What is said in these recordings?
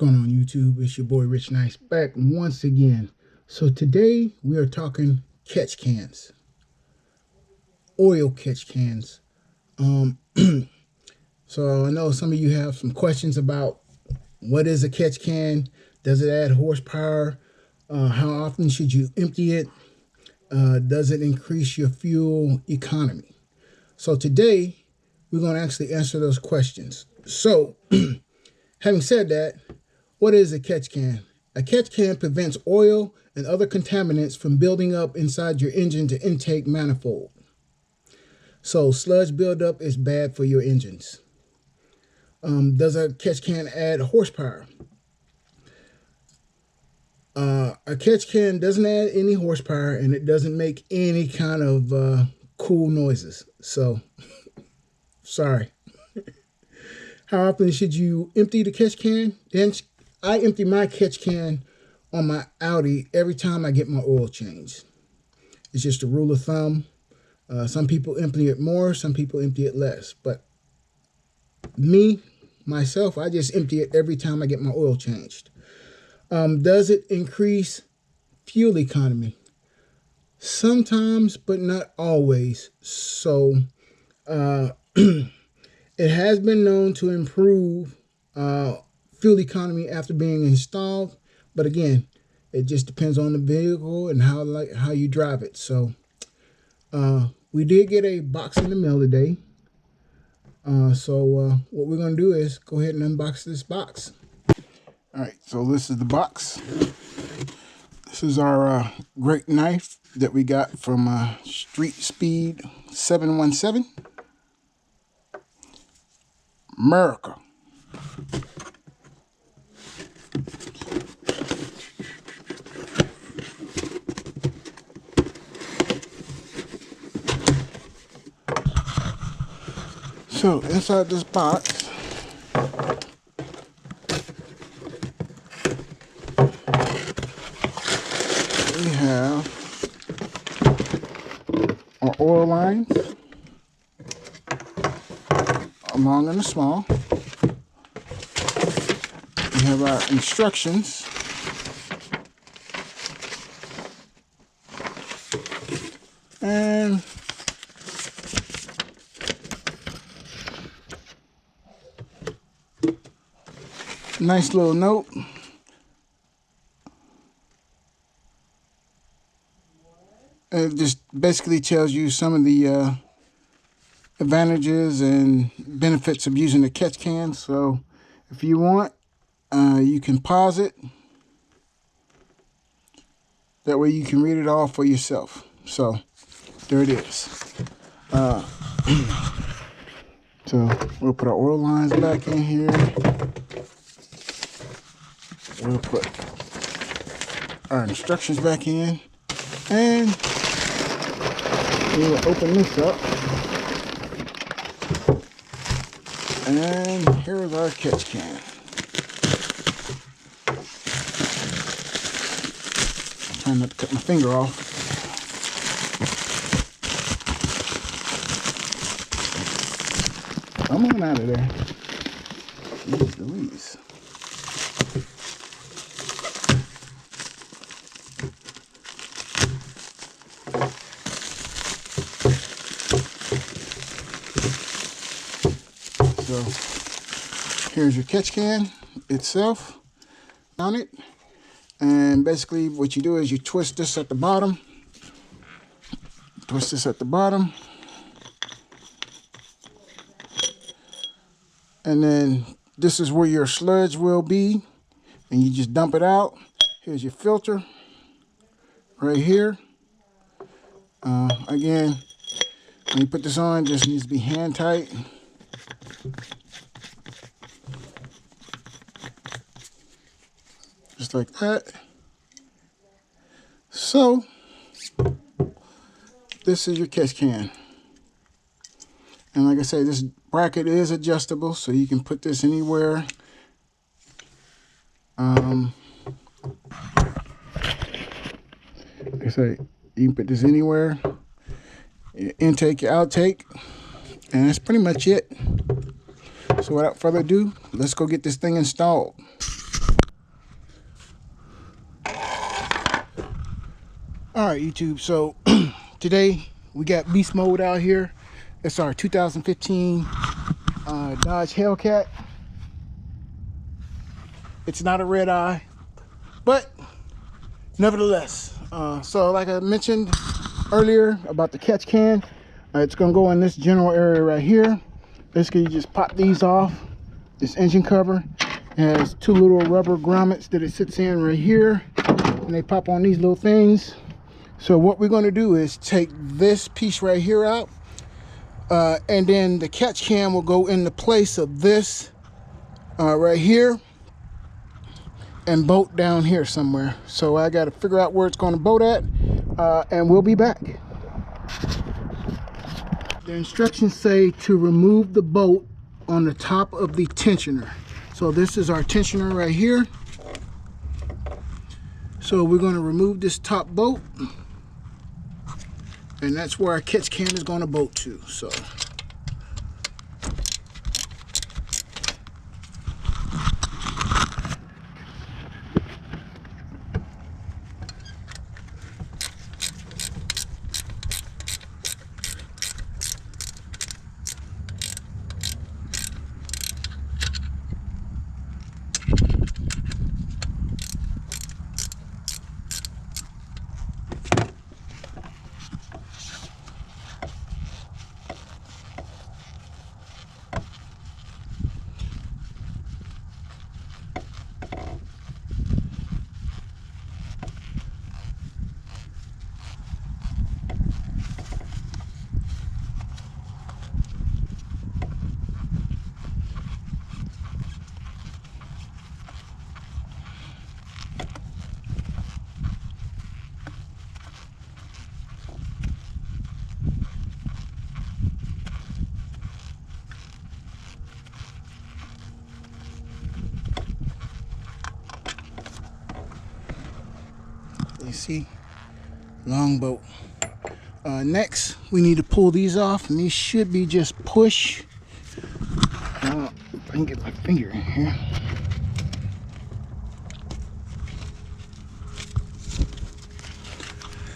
going on, YouTube? It's your boy Rich Nice back once again. So today we are talking catch cans, oil catch cans. So I know some of you have some questions about what is a catch can. Does it add horsepower? How often should you empty it? Does it increase your fuel economy? So today we're going to actually answer those questions. So having said that, what is a catch can? A catch can prevents oil and other contaminants from building up inside your engine to intake manifold. So sludge buildup is bad for your engines. Does a catch can add horsepower? A catch can doesn't add any horsepower, and it doesn't make any kind of cool noises. So, sorry. How often should you empty the catch can? I empty my catch can on my Audi every time I get my oil changed. It's just a rule of thumb. Some people empty it more, some people empty it less. But myself, I just empty it every time I get my oil changed. Does it increase fuel economy? Sometimes, but not always. So, it has been known to improve fuel economy after being installed, but again, it just depends on the vehicle and how you drive it. So we did get a box in the mail today. So what we're going to do is go ahead and unbox this box. All right, so this is the box. This is our great knife that we got from Street Speed 717. America. So inside this box we have our oil lines, long and the small. We have our instructions. And nice little note. It just basically tells you some of the advantages and benefits of using the catch can. So if you want, you can pause it. That way you can read it all for yourself. So there it is. So we'll put our oil lines back in here. We'll put our instructions back in, and we will open this up. And here's our catch can. I'm trying not to cut my finger off. Come on out of there. Jeez Louise. So here's your catch can itself on it, and basically what you do is you twist this at the bottom, and then this is where your sludge will be, and you just dump it out. Here's your filter right here. Again, when you put this on, it just needs to be hand tight. Just like that. So this is your catch can, and like I say, this bracket is adjustable, so you can put this anywhere. Like I say, you can put this anywhere. Your intake, your outtake, and that's pretty much it. So without further ado, let's go get this thing installed. All right, YouTube. So today we got beast mode out here. It's our 2015 Dodge Hellcat. It's not a Redeye, but nevertheless. So like I mentioned earlier about the catch can, it's gonna go in this general area right here. Basically, you just pop these off. This engine cover has two little rubber grommets that it sits in right here, and they pop on these little things. So what we're going to do is take this piece right here out, and then the catch can will go in the place of this right here and bolt down here somewhere. So I got to figure out where it's going to bolt at, and we'll be back. The instructions say to remove the bolt on the top of the tensioner. So this is our tensioner right here. So we're going to remove this top bolt, and that's where our catch can is going to bolt to. So you see, long bolt. Next, we need to pull these off, and these should be just push. If I can get my finger in here.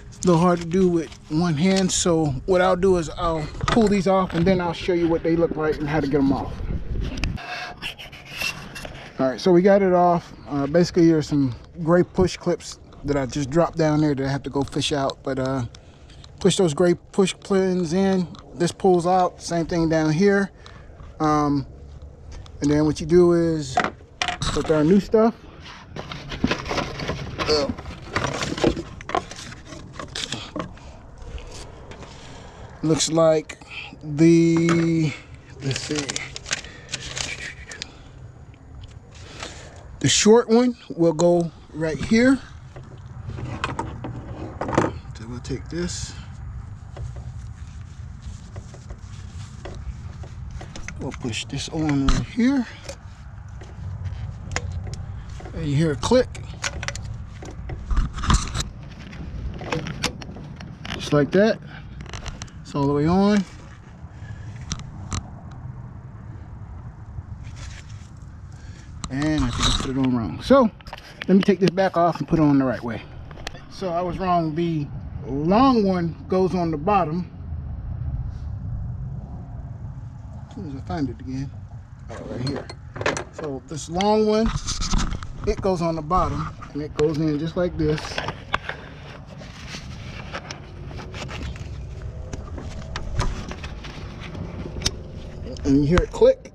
It's a little hard to do with one hand, so what I'll do is I'll pull these off, and then I'll show you what they look like and how to get them off. All right, so we got it off. Basically, there's some gray push clips that I just dropped down there that I have to go fish out, but push those gray push pins in. This pulls out. Same thing down here. And then what you do is put our new stuff. Looks like let's see, the short one will go right here. So we'll take this. We'll push this on right here. And you hear a click. Just like that. It's all the way on. And I think I put it on wrong. So let me take this back off and put it on the right way. So I was wrong. The long one goes on the bottom. As soon as I find it again. Oh, right here. So this long one, it goes on the bottom, and it goes in just like this. And you hear it click,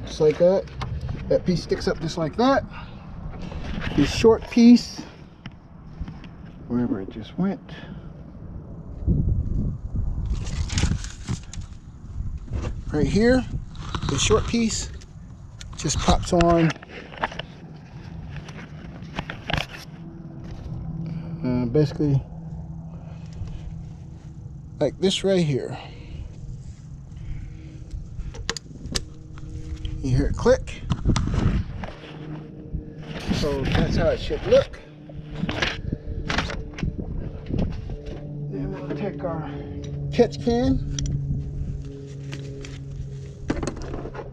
just like that. That piece sticks up just like that. This short piece, wherever it just went. Right here, the short piece just pops on. Basically, like this right here. You hear it click. So that's how it should look. Then we'll take our catch can,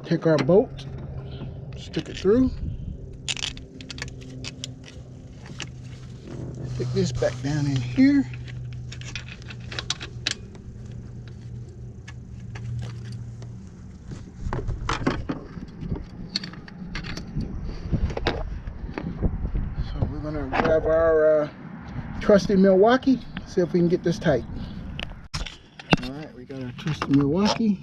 take our bolt, stick it through, stick this back down in here. have our trusty Milwaukee. See if we can get this tight. All right, we got our trusty Milwaukee.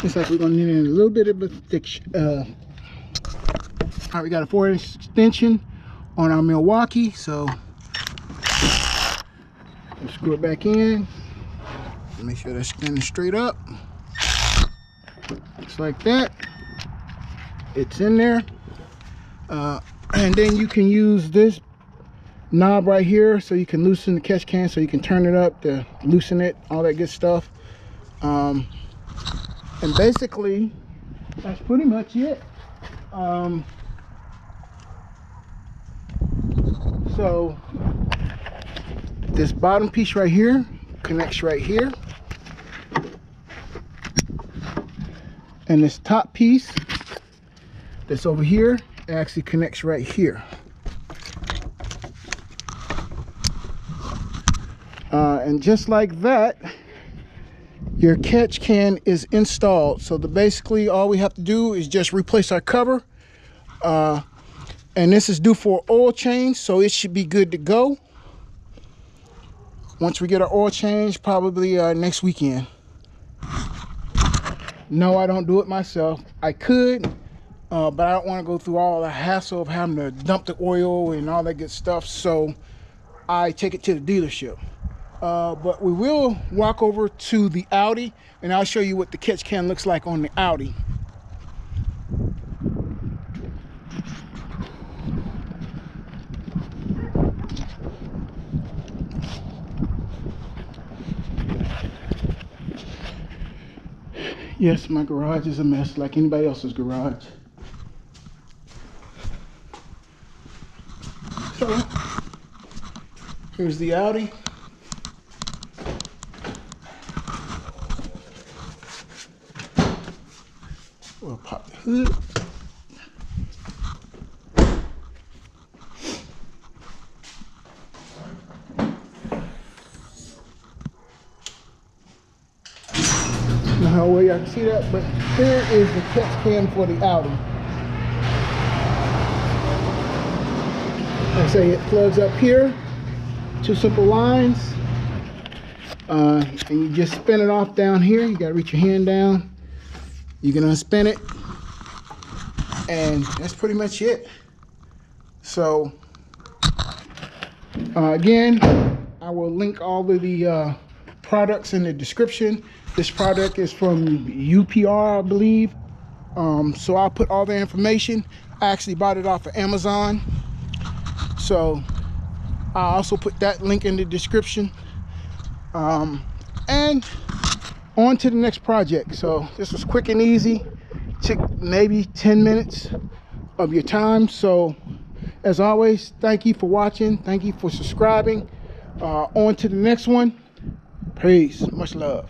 Looks like we're gonna need a little bit of a thick. All right, we got a 4-inch extension on our Milwaukee, so we'll screw it back in. Make sure that's standing straight up. Just like that. It's in there. And then you can use this knob right here so you can loosen the catch can, so you can turn it up to loosen it, all that good stuff. And basically, that's pretty much it. So this bottom piece right here connects right here, and this top piece that's over here actually connects right here. And just like that, your catch can is installed. So basically all we have to do is just replace our cover, and this is due for oil change, so it should be good to go once we get our oil change, probably next weekend. No, I don't do it myself. I could, but I don't want to go through all the hassle of having to dump the oil and all that good stuff, so I take it to the dealership. But we will walk over to the Audi, and I'll show you what the catch can looks like on the Audi. Yes, my garage is a mess like anybody else's garage. So, here's the Audi. We'll pop the hood. How well y'all can see that, but here is the catch can for the Audi. Like I say, it plugs up here, 2 simple lines, and you just spin it off down here. You got to reach your hand down. You can unspin it, and that's pretty much it. So again, I will link all of the products in the description. This product is from UPR, I believe. So I'll put all the information. I actually bought it off of Amazon, so I'll also put that link in the description. And on to the next project. So this was quick and easy. Took maybe 10 minutes of your time. So as always, thank you for watching. Thank you for subscribing. On to the next one. Peace. Much love.